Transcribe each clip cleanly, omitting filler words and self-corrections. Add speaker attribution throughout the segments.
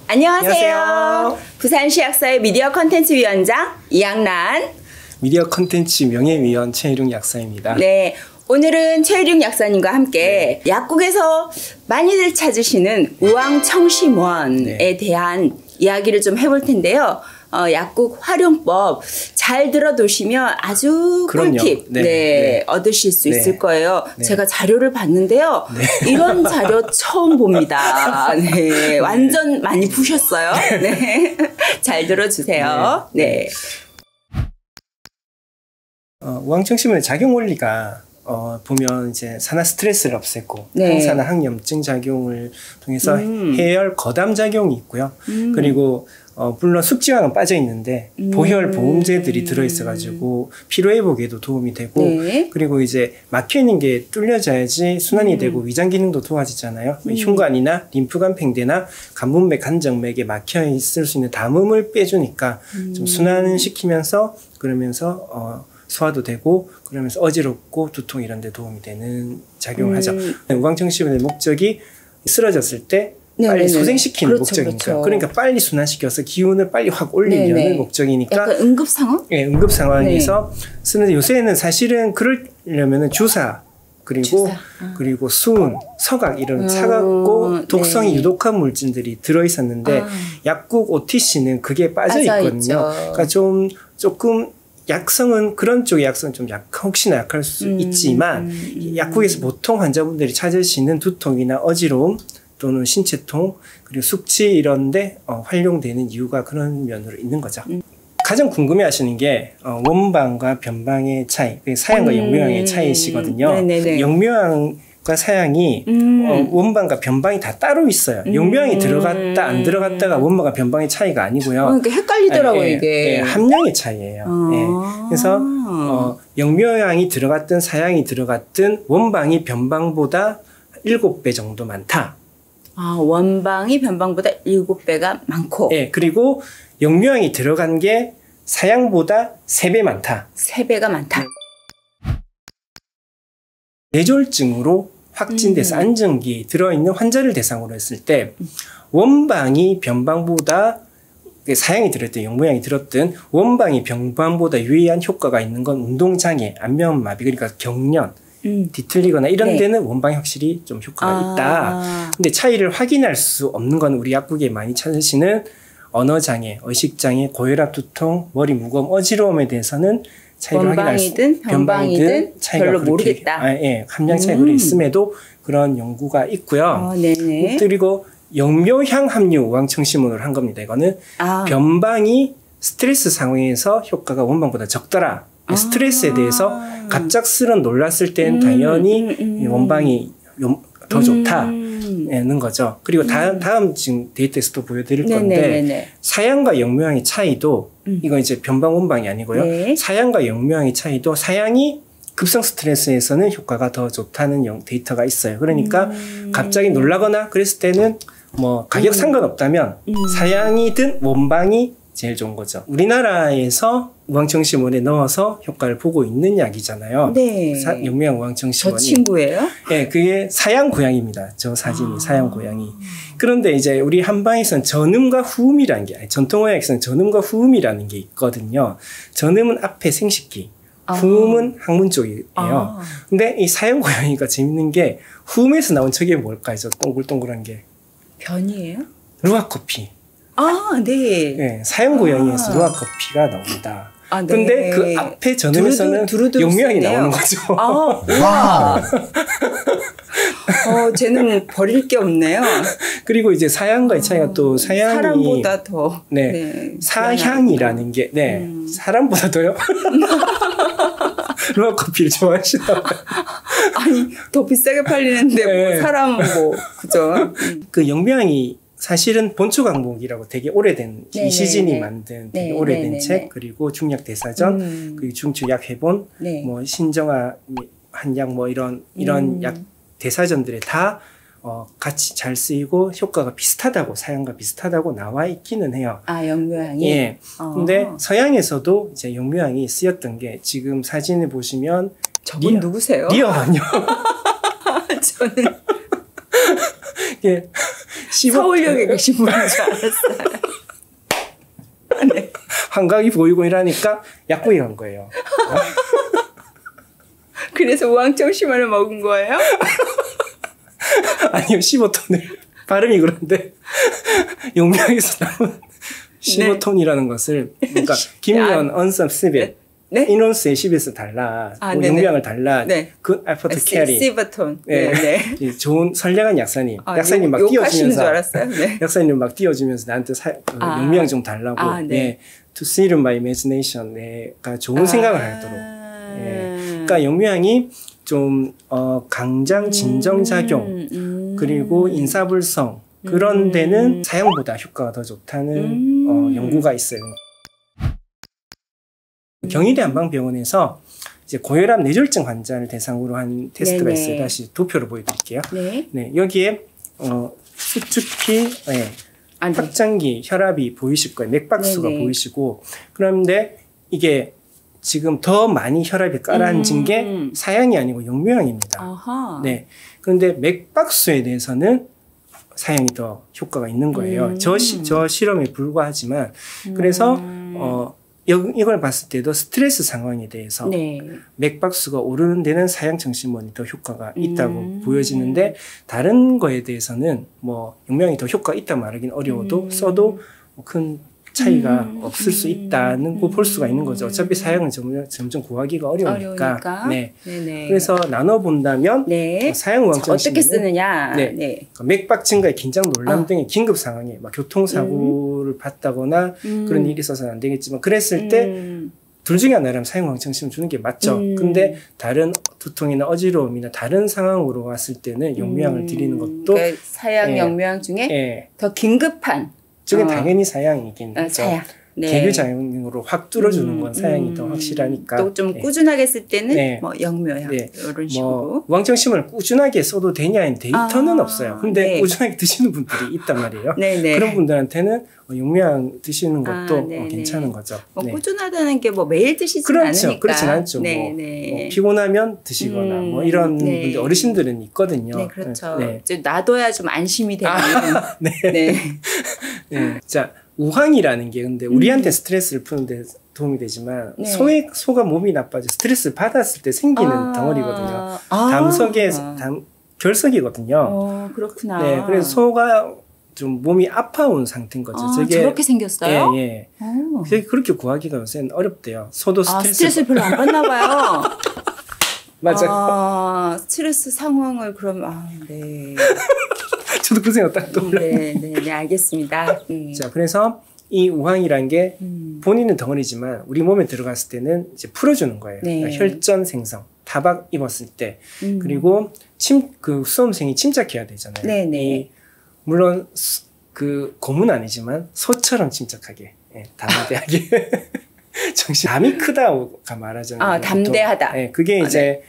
Speaker 1: 안녕하세요. 부산시 약사의 미디어 컨텐츠 위원장 이양란,
Speaker 2: 미디어 컨텐츠 명예위원 최일웅 약사입니다.
Speaker 1: 네, 오늘은 최일웅 약사님과 함께 약국에서 많이들 찾으시는 우황청심원에 대한 이야기를 좀 해볼 텐데요. 약국 활용법 잘 들어두시면 아주 꿀팁 얻으실 수 있을 거예요. 제가 자료를 봤는데요. 이런 자료 처음 봅니다. 네, 완전 많이 푸셨어요. 네, 잘 들어주세요. 네.
Speaker 2: 우황청심원의 작용 원리가 보면 이제 산화 스트레스를 없애고 항산화 항염증 작용을 통해서 해열 거담 작용이 있고요. 그리고 물론 숙지황은 빠져 있는데 보혈 보음제들이 들어있어가지고 피로 회복에도 도움이 되고 그리고 이제 막혀 있는 게 뚫려져야지 순환이 되고 위장 기능도 도와지잖아요. 흉관이나 림프관 팽대나 간문맥, 간정맥에 막혀 있을 수 있는 담음을 빼주니까 좀 순환시키면서 그러면서 소화도 되고 그러면서 어지럽고 두통 이런 데 도움이 되는 작용을 하죠. 우황청심원의 목적이 쓰러졌을 때 빨리 소생시키는 목적이니까. 그러니까 빨리 순환시켜서 기운을 빨리 확 올리려는 목적이니까.
Speaker 1: 약간 응급 상황?
Speaker 2: 네, 응급 상황에서 쓰는데 요새는 사실은 그러려면은 주사 그리고 수은, 서각 이런 차갑고 독성이 유독한 물질들이 들어 있었는데 약국 OTC는 그게 빠져 있거든요. 그러니까 조금 약성은 그런 쪽의 약성은 좀 혹시나 약할 수 있지만 약국에서 보통 환자분들이 찾으시는 두통이나 어지러움 또는 신체통 그리고 숙취 이런데 활용되는 이유가 그런 면으로 있는 거죠. 가장 궁금해하시는 게 원방과 변방의 차이, 사양과 역묘양의 차이시거든요. 역묘양과 사양이 원방과 변방이 다 따로 있어요. 역묘양이 들어갔다 안 들어갔다가 원방과 변방의 차이가 아니고요.
Speaker 1: 그러니까 헷갈리더라고요. 이게
Speaker 2: 함량의 차이예요. 그래서 역묘양이 들어갔든 사양이 들어갔든 원방이 변방보다 7배 정도 많다.
Speaker 1: 원방이 변방보다 7배가 많고.
Speaker 2: 그리고 역묘양이 들어간 게 사양보다 3배 많다.
Speaker 1: 3배가 많다.
Speaker 2: 뇌졸중으로 확진돼서 안정기에 들어있는 환자를 대상으로 했을 때 원방이 변방보다 사양이 들었든 역묘양이 들었든 원방이 변방보다 유의한 효과가 있는 건 운동장애, 안면마비 그러니까 경련 뒤틀리거나 이런 데는 원방이 확실히 좀 효과가 있다. 근데 차이를 확인할 수 없는 건 우리 약국에 많이 찾으시는 언어장애, 의식장애, 고혈압, 두통, 머리 무거움, 어지러움에 대해서는 차이를 확인할 수
Speaker 1: 변방이든 별로 모르겠다.
Speaker 2: 함량 차이가 그래 있음에도 그런 연구가 있고요. 그리고 역묘향 함유 우황청심원을 한 겁니다. 이거는 변방이 스트레스 상황에서 효과가 원방보다 적더라. 스트레스에 대해서 갑작스런 놀랐을 땐 당연히 원방이 더 좋다는 거죠. 그리고 다음 지금 데이터에서도 보여드릴 건데 사양과 역묘향의 차이도 이건 이제 변방 원방이 아니고요. 사양과 역묘향의 차이도 사양이 급성 스트레스에서는 효과가 더 좋다는 데이터가 있어요. 그러니까 갑자기 놀라거나 그랬을 때는 뭐 가격 상관없다면 사양이든 원방이 제일 좋은 거죠. 우리나라에서 우황청심원에 넣어서 효과를 보고 있는 약이잖아요. 역묘향 우황청심원이.
Speaker 1: 저 친구예요?
Speaker 2: 그게 사양 고양이입니다. 저 사진이 사양 고양이. 그런데 이제 우리 한방에서는 전음과 후음이라는 게, 전통의학에서는 전음과 후음이라는 게 있거든요. 전음은 앞에 생식기, 후음은 항문 쪽이에요. 근데 이 사양 고양이가 재밌는 게 후음에서 나온 저게 뭘까요? 저 동글동글한 게.
Speaker 1: 변이에요?
Speaker 2: 루아코피. 사양 고양이에서 루아코피가 나옵니다. 근데 그 앞에 전음에서는 역묘향이 나오는 거죠.
Speaker 1: 쟤는 버릴 게 없네요.
Speaker 2: 그리고 이제 사양과의 차이가 또 사양이
Speaker 1: 사람보다 더
Speaker 2: 사향이라는 게 사람보다 더요? 루아코피를 좋아하시나 봐요.
Speaker 1: 아니 더 비싸게 팔리는데 뭐 사람은 뭐 그죠?
Speaker 2: 그 역묘향이 사실은 본초 강목이라고 되게 오래된 이시진이 만든 되게 오래된 책 그리고 중약 대사전 그리고 중추약 회본 뭐 신정아 한약 뭐 이런 약 대사전들에 다 같이 잘 쓰이고 효과가 비슷하다고, 사양과 비슷하다고 나와 있기는 해요.
Speaker 1: 아, 영묘향이?
Speaker 2: 예. 근데 서양에서도 이제 영묘향이 쓰였던 게 지금 사진을 보시면
Speaker 1: 저분 누구세요?
Speaker 2: 리어만요.
Speaker 1: 저는
Speaker 2: 예.
Speaker 1: 서울역에 계신 분인 줄 알았어요. 네.
Speaker 2: 환각이 보이고 이러니까 약국에 간 거예요.
Speaker 1: 그래서 우황청심원을 먹은 거예요?
Speaker 2: 아니요, 15톤을. 발음이 그런데 영명에서 나온 15톤이라는 것을, 그러니까 김연 언썸 스빗 인원스의 10에서 달라, 용량을 달라, 그 알파트 캐리,
Speaker 1: 시버톤,
Speaker 2: 좋은 선량한 약사님, 약사님 막 띄워주면서, 약사님 막 띄워주면서 나한테 용량 좀 달라고, to see in my imagination, 가 좋은 생각을 하도록. 그러니까 영묘향이 좀 강장 진정 작용 그리고 인사불성 그런 데는 사양보다 효과가 더 좋다는 연구가 있어요. 경희대 한방병원에서 이제 고혈압 뇌졸중 환자를 대상으로 한 테스트가 있어요. 다시 도표로 보여드릴게요. 네, 여기에 수축기, 확장기, 혈압이 보이실 거예요. 맥박수가 보이시고, 그런데 이게 지금 더 많이 혈압이 깔아앉은 게 사양이 아니고 영묘향입니다. 네. 그런데 맥박수에 대해서는 사양이 더 효과가 있는 거예요. 저 실험에 불과하지만, 그래서, 이걸 봤을 때도 스트레스 상황에 대해서 맥박수가 오르는 데는 사양청심원이 더 효과가 있다고 보여지는데, 다른 거에 대해서는 뭐 영묘향이 더 효과가 있다 말하기는 어려워도 써도 큰 차이가 없을 수 있다는 거 볼 수가 있는 거죠. 어차피 사양은 점점 구하기가 어려우니까. 네. 그래서 나눠본다면 사양우황청심원은
Speaker 1: 어떻게 쓰느냐.
Speaker 2: 맥박 증가에 긴장 놀람 등의 긴급 상황에 막 교통사고를 봤다거나 그런 일이 있어서는 안 되겠지만 그랬을 때 둘 중에 하나라면 사양우황청심원 주는 게 맞죠. 근데 다른 두통이나 어지러움이나 다른 상황으로 왔을 때는 영묘향을 드리는 것도
Speaker 1: 그러니까 사양 영묘향 중에 더 긴급한
Speaker 2: 저게 당연히 사양이긴 하죠.
Speaker 1: 사양.
Speaker 2: 계류작용으로 확 뚫어주는 건 사양이 더 확실하니까.
Speaker 1: 또 좀 꾸준하게 쓸 때는 뭐 영묘향 이런 식으로.
Speaker 2: 우황청심원을 꾸준하게 써도 되냐는 데이터는 없어요. 근데 꾸준하게 드시는 분들이 있단 말이에요. 그런 분들한테는 영묘향 드시는 것도 괜찮은 거죠.
Speaker 1: 꾸준하다는 게 뭐 매일 드시진 않으니까.
Speaker 2: 그렇진 않죠. 뭐 피곤하면 드시거나 뭐 이런 분들 어르신들은 있거든요.
Speaker 1: 그렇죠. 놔둬야 좀 안심이 되는.
Speaker 2: 자, 우황이라는 게 근데 우리한테 스트레스를 푸는데 도움이 되지만 소가 몸이 나빠져 스트레스를 받았을 때 생기는 덩어리거든요. 결석이거든요.
Speaker 1: 그렇구나.
Speaker 2: 그래서 소가 좀 몸이 아파온 상태인 거죠.
Speaker 1: 저렇게 생겼어요?
Speaker 2: 그렇게 구하기가 요새는 어렵대요. 소도
Speaker 1: 스트레스를 별로 안 받나 봐요.
Speaker 2: 맞아요.
Speaker 1: 스트레스 상황을 그럼
Speaker 2: 저도 그 생각 딱 떠올랐네요.
Speaker 1: 네, 알겠습니다.
Speaker 2: 자, 그래서 이 우황이란 게 본인은 덩어리지만 우리 몸에 들어갔을 때는 이제 풀어주는 거예요. 그러니까 혈전 생성, 타박 입었을 때, 그리고 그 수험생이 침착해야 되잖아요. 물론 그 곰은 아니지만 소처럼 침착하게, 담대하게. 담이 크다가 말하잖아요.
Speaker 1: 담대하다.
Speaker 2: 그게 이제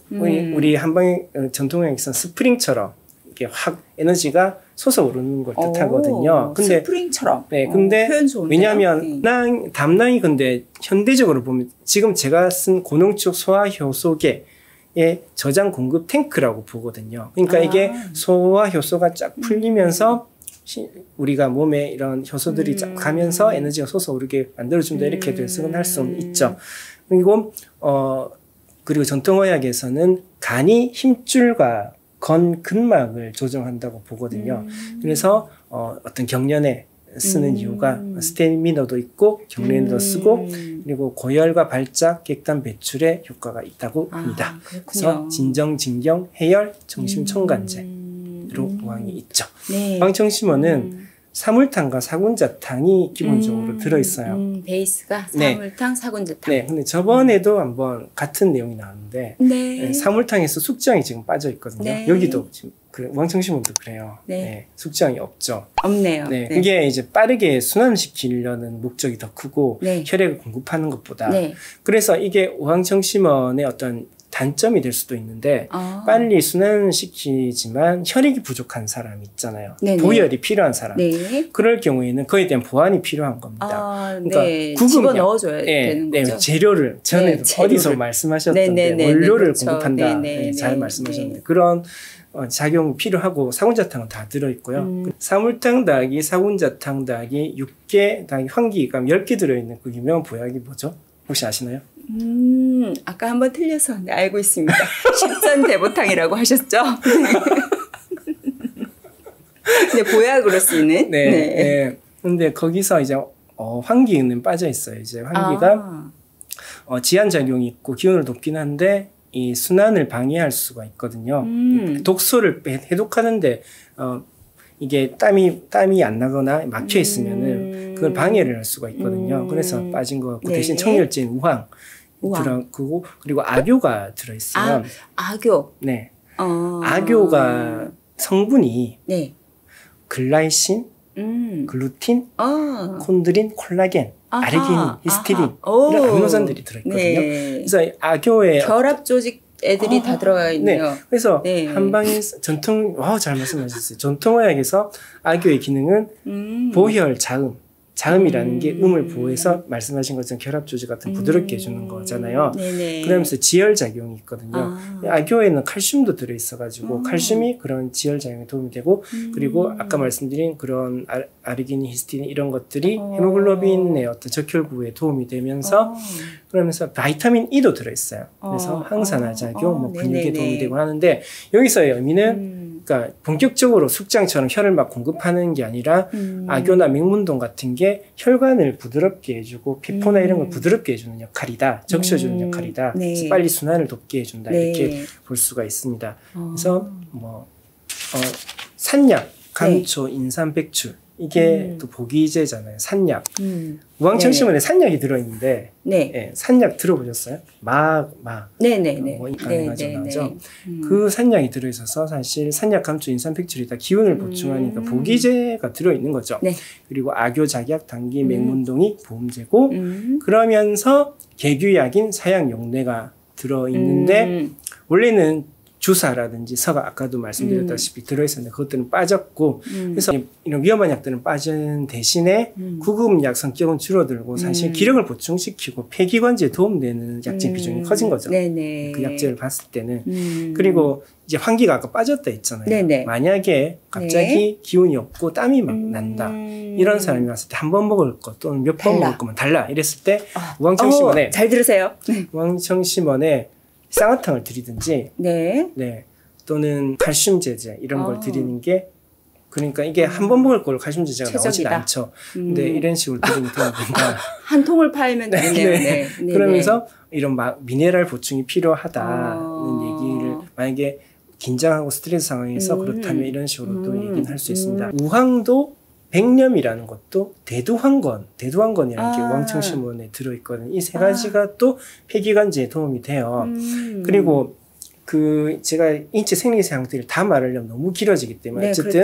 Speaker 2: 우리 한방의 전통의학에서는 스프링처럼 이렇게 확 에너지가 솟아오르는 걸 뜻하거든요. 근데
Speaker 1: 스프링처럼.
Speaker 2: 근데 왜냐하면 담낭이 근데 현대적으로 보면 지금 제가 쓴 고농축 소화효소계의 저장 공급 탱크라고 보거든요. 그러니까 이게 소화효소가 쫙 풀리면서 우리가 몸에 이런 효소들이 쫙 가면서 에너지가 솟아오르게 만들어준다 이렇게 해석은 할 수 있죠. 그리고 전통의학에서는 간이 힘줄과 근막을 조정한다고 보거든요. 그래서 어떤 경련에 쓰는 이유가 스테미너도 있고 경련에도 쓰고 그리고 고열과 발작, 객단 배출에 효과가 있다고 합니다. 그래서 진정, 진경, 해열, 정심, 청간제로 우황이 있죠. 우황청심원은 사물탕과 사군자탕이 기본적으로 들어있어요.
Speaker 1: 베이스가 사물탕, 사군자탕.
Speaker 2: 근데 저번에도 한번 같은 내용이 나왔는데 사물탕에서 숙주향이 지금 빠져 있거든요. 여기도 지금 우황청심원도 그래요. 숙주향이 없죠.
Speaker 1: 없네요.
Speaker 2: 그게 이제 빠르게 순환시키려는 목적이 더 크고 혈액을 공급하는 것보다. 그래서 이게 우황청심원의 어떤 단점이 될 수도 있는데 빨리 순환시키지만 혈액이 부족한 사람 있잖아요. 네네. 보혈이 필요한 사람. 네. 그럴 경우에는 그에 대한 보완이 필요한 겁니다. 그러니까
Speaker 1: 네. 집어 넣어줘야 되는 거죠.
Speaker 2: 재료를 전에 어디서 말씀하셨던데 원료를 공급한다. 잘 말씀하셨는데 그런 작용이 필요하고 사군자탕은 다 들어있고요. 사물탕 더하기 사군자탕 더하기 육개 더하기 환기감 10개 들어있는 그 유명한 보약이 뭐죠? 혹시 아시나요?
Speaker 1: 아까 한번 틀려서 알고 있습니다. 십전대보탕이라고 하셨죠? 네, 보약으로 쓰이는.
Speaker 2: 네. 근데 거기서 이제 환기는 빠져 있어요. 이제 환기가 지한작용이 있고 기운을 돕긴 한데 이 순환을 방해할 수가 있거든요. 독소를 해독하는데 이게 땀이 안 나거나 막혀 있으면은 그걸 방해를 할 수가 있거든요. 그래서 빠진 것 같고 대신 청열제인 우황. 그리고 악교가 들어있어요.
Speaker 1: 악교.
Speaker 2: 네. 악교가 성분이 글라이신, 글루틴, 콘드린, 콜라겐, 아르기닌, 히스티딘 이런 아미노산들이 들어있거든요. 그래서 악교에
Speaker 1: 결합 조직 애들이 다 들어가 있네요.
Speaker 2: 네. 그래서 한방에 잘 말씀하셨어요. 전통의학에서 악교의 기능은 보혈, 자음이라는 게 음을 보호해서 말씀하신 것처럼 결합 조직 같은 부드럽게 해주는 거잖아요. 그러면서 지혈작용이 있거든요. 악교에는 칼슘도 들어있어가지고 칼슘이 그런 지혈작용에 도움이 되고 그리고 아까 말씀드린 그런 아르기닌, 히스티딘 이런 것들이 헤모글로빈의 어떤 적혈구에 도움이 되면서 그러면서 바이타민 E도 들어있어요. 그래서 항산화작용, 근육에 도움이 되고 하는데 여기서의 의미는 그러니까 본격적으로 숙장처럼 혈을 막 공급하는 게 아니라 악교나 맹문동 같은 게 혈관을 부드럽게 해주고 피포나 이런 걸 부드럽게 해주는 역할이다. 적셔주는 역할이다. 그래서 빨리 순환을 돕게 해준다. 이렇게 볼 수가 있습니다. 그래서 산약, 감초, 인삼, 백출 이게 또 보기제잖아요. 산약. 우황청심원에 산약이 들어있는데 산약 들어보셨어요?
Speaker 1: 네네네.
Speaker 2: 가능하죠. 그 산약이 들어있어서 사실 산약, 감초, 인삼, 백출이 다 기운을 보충하니까 보기제가 들어있는 거죠. 그리고 악교, 작약, 당기, 맹문동이 보험제고 그러면서 개규약인 사약, 용내가 들어있는데 원래는 주사라든지 서가 아까도 말씀드렸다시피 들어있었는데 그것들은 빠졌고 그래서 이런 위험한 약들은 빠진 대신에 구급약 성격은 줄어들고 사실 기력을 보충시키고 폐기관지에 도움되는 약제 비중이 커진 거죠. 그 약제를 봤을 때는. 그리고 이제 환기가 아까 빠졌다 했잖아요. 만약에 갑자기 기운이 없고 땀이 막 난다. 이런 사람이 왔을 때 한 번 먹을 것 또는 몇 번 먹을 거면 달라. 이랬을 때 우황청심원에
Speaker 1: 잘 들으세요.
Speaker 2: 우황청심원에 쌍화탕을 드리든지 또는 칼슘 제제 이런 걸 드리는 게 그러니까 이게 한 번 먹을 걸 칼슘 제제가 나오진 않죠. 근데 이런 식으로 드리면 된다.
Speaker 1: 한 통을 팔면 되네요.
Speaker 2: 그러면서 이런 미네랄 보충이 필요하다는 얘기를 만약에 긴장하고 스트레스 상황에서 그렇다면 이런 식으로 또 얘기는 할 수 있습니다. 우황도 백념이라는 것도 대두환건이라는 게 우황청심원에 들어있거든요. 이 세 가지가 또 폐기관지에 도움이 돼요. 그리고 제가 인체 생리세 상태를 다 말하려면 너무 길어지기 때문에 어쨌든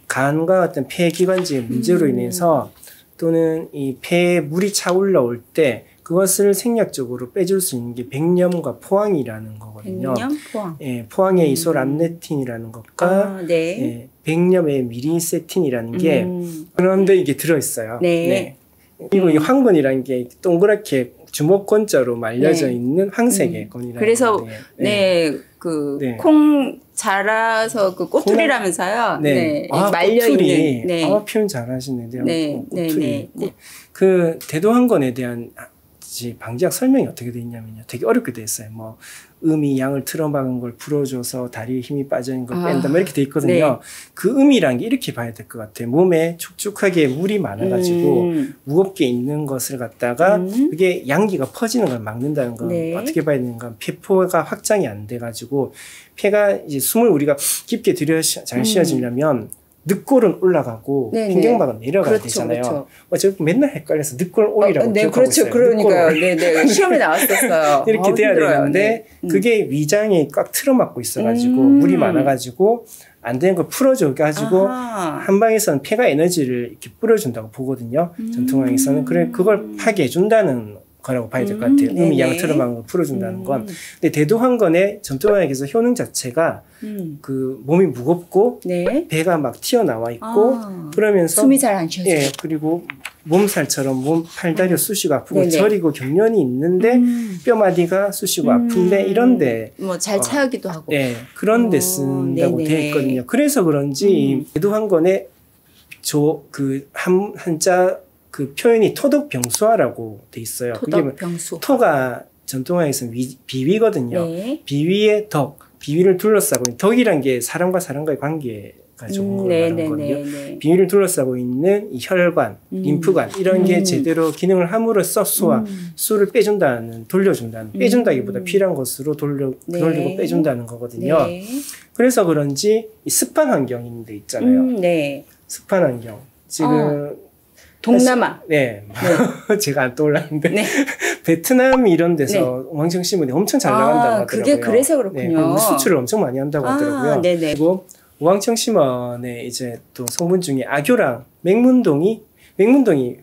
Speaker 2: 간과 어떤 폐기관지의 문제로 인해서 또는 이 폐에 물이 차 올라올 때 그것을 생략적으로 빼줄 수 있는 게 백념과 포항이라는 거거든요. 포항의 이소람네틴이라는 것과 백념의 미리세틴이라는 게 그런데 이게 들어있어요. 그리고 이 황건이라는 게 동그랗게 주먹건자로 말려져 있는 황색의 건이라는
Speaker 1: 그래서 콩 자라서 그 꼬투리라면서요. 말려
Speaker 2: 꼬투리. 있는. 표현 잘하시는데요. 꼬투리. 그 대도황건에 대한 방지학 설명이 어떻게 돼 있냐면요. 되게 어렵게 돼 있어요. 뭐 음이 양을 틀어막은 걸 풀어줘서 다리에 힘이 빠져있는 걸 뺀다. 뭐 이렇게 돼 있거든요. 그 음이란 게 이렇게 봐야 될 것 같아요. 몸에 축축하게 물이 많아가지고 무겁게 있는 것을 갖다가 그게 양기가 퍼지는 걸 막는다는 건 어떻게 봐야 되는가. 폐포가 확장이 안 돼가지고 폐가 이제 숨을 우리가 깊게 잘 쉬어지려면 늑골은 올라가고 횡경막은 내려가야 되잖아요. 제가 맨날 헷갈려서 늑골 올리라고 기억하고 있어요.
Speaker 1: 그러니까요. 시험에 나왔었어요.
Speaker 2: 이렇게 돼야 되는데 그게 위장이 꽉 틀어막고 있어가지고 물이 많아가지고 안 되는 걸 풀어줘가지고 한방에서는 폐가 에너지를 이렇게 뿌려준다고 보거든요. 전통의학에서는 그걸 파괴해준다는 거라고 봐야 될 것 같아요. 음이 양처럼한 걸 풀어준다는 건. 근데 대두황건의 전통의학에서 효능 자체가 그 몸이 무겁고 배가 막 튀어나와 있고 그러면서
Speaker 1: 숨이 잘 안 쉬어져요.
Speaker 2: 예, 그리고 몸살처럼 팔다리가 쑤시고 아프고 저리고 경련이 있는데 뼈마디가 쑤시고 아픈데 이런데
Speaker 1: 뭐 잘 차기도 하고
Speaker 2: 그런 데 쓴다고 되어 있거든요. 그래서 그런지 대두황건의 그 한자 그 표현이 토독병수화라고 돼 있어요.
Speaker 1: 토독병수화.
Speaker 2: 토가 전통화에서는 비위거든요. 비위의 덕, 비위를 둘러싸고 있는 덕이란 게 사람과 사람과의 관계가 좋은 걸 말하는 거거든요. 비위를 둘러싸고 있는 이 혈관, 림프관 이런 게 제대로 기능을 함으로써 수를 빼준다는, 돌려준다는, 빼준다기보다 필요한 것으로 돌리고 빼준다는 거거든요. 그래서 그런지 이 습한 환경인 데 있잖아요. 습한 환경. 지금
Speaker 1: 동남아.
Speaker 2: 제가 안 떠올랐는데 베트남 이런 데서 우황청심원이 엄청 잘 나간다고 하더라고요.
Speaker 1: 그게 그래서 그렇군요.
Speaker 2: 수출을 엄청 많이 한다고 하더라고요. 그리고 우황청심원의 이제 또 성분 중에 악효랑 맹문동이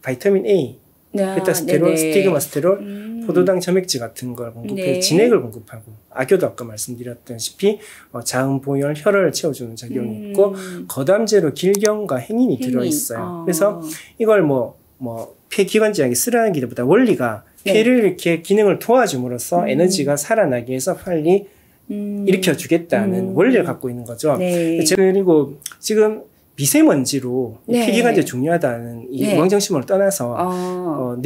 Speaker 2: 바이타민 A, 베타스테롤, 스티그마스테롤, 포도당 점액질 같은 걸 공급해 진액을 공급하고 악효도 아까 말씀드렸다시피 자음, 보혈, 혈을 채워주는 작용이 있고 거담제로 길경과 행인이 들어있어요. 그래서 이걸 폐기관지약에 쓰라는 기보다 원리가 폐를 이렇게 기능을 도와줌으로써 에너지가 살아나게 해서 빨리 일으켜주겠다는 원리를 갖고 있는 거죠. 그리고 지금 미세먼지로 폐기관지가 중요하다는 이 우황청심원을 떠나서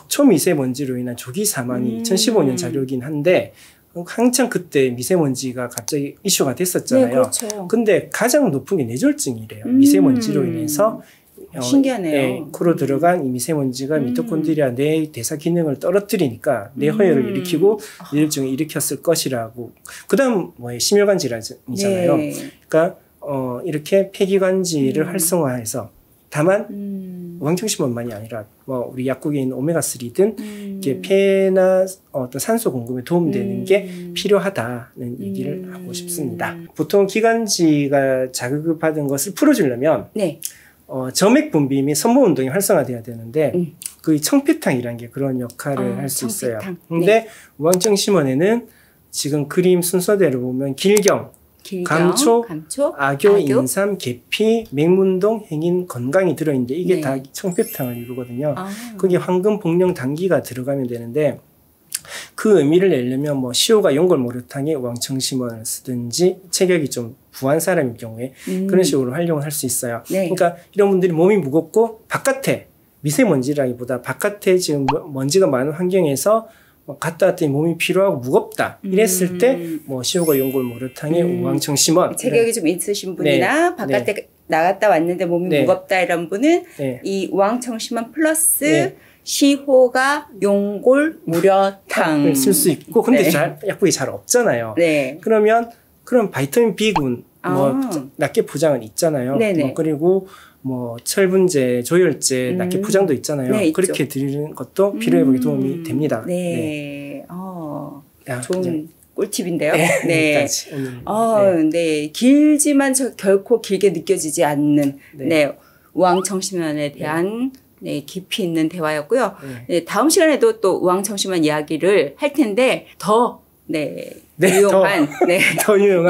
Speaker 2: 초미세먼지로 인한 조기 사망이 2015년 자료이긴 한데 한창 그때 미세먼지가 갑자기 이슈가 됐었잖아요. 근데 가장 높은 게 뇌졸중이래요. 미세먼지로 인해서
Speaker 1: 신기하네요.
Speaker 2: 코로 들어간 이 미세먼지가 미토콘드리아 뇌 대사 기능을 떨어뜨리니까 뇌허혈을 일으키고 뇌졸중을 일으켰을 것이라고. 그다음 심혈관 질환이잖아요. 그러니까 이렇게 폐기관지를 활성화해서 다만 우황청심원만이 아니라 우리 약국에 있는 오메가3든 이렇게 폐나 어떤 산소 공급에 도움되는 게 필요하다는 얘기를 하고 싶습니다. 보통 기관지가 자극을 받은 것을 풀어주려면 점액 분비 및 섬모 운동이 활성화돼야 되는데 그 청피탕이라는 게 그런 역할을 할 수 있어요. 근데 우황청심원에는 지금 그림 순서대로 보면 길경, 감초, 악효, 인삼, 계피, 맹문동, 행인, 건강이 들어있는데 이게 다 청표탕을 이루거든요. 거기에 황금, 복령, 당기가 들어가면 되는데 그 의미를 내려면 시오가 용골모르탕에 우황청심원을 쓰든지 체격이 좀 부한 사람일 경우에 그런 식으로 활용을 할 수 있어요. 그러니까 이런 분들이 몸이 무겁고 바깥에 미세먼지라기보다 바깥에 지금 먼지가 많은 환경에서 갔다 왔더니 몸이 피로하고 무겁다 이랬을 때 시오가 용골모르탕에 우황청심원
Speaker 1: 체격이 좀 있으신 분이나 바깥에 나갔다 왔는데 몸이 무겁다 이런 분은 이 우황청심원 플러스 시호가 용골무려탕을
Speaker 2: 쓸 수 있고 근데 약국이 잘 없잖아요. 그러면 바이타민 B군 낱개 포장은 있잖아요. 그리고 철분제, 조혈제, 낱개 포장도 있잖아요. 그렇게 드리는 것도 피로회복에 도움이 됩니다.
Speaker 1: 좋은 꿀팁인데요. 길지만 결코 길게 느껴지지 않는 우황청심원에 대한 깊이 있는 대화였고요. 다음 시간에도 또 우황청심원 이야기를 할 텐데 더 유용한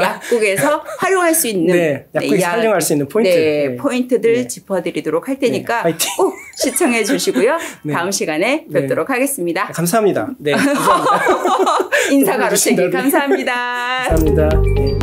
Speaker 1: 약국에서 활용할 수 있는
Speaker 2: 약국에서 활용할 수 있는 포인트
Speaker 1: 포인트들 짚어드리도록 할 테니까 꼭 시청해 주시고요. 다음 시간에 뵙도록 하겠습니다.
Speaker 2: 감사합니다. 감사합니다.
Speaker 1: 인사 가로채기 감사합니다.
Speaker 2: 감사합니다.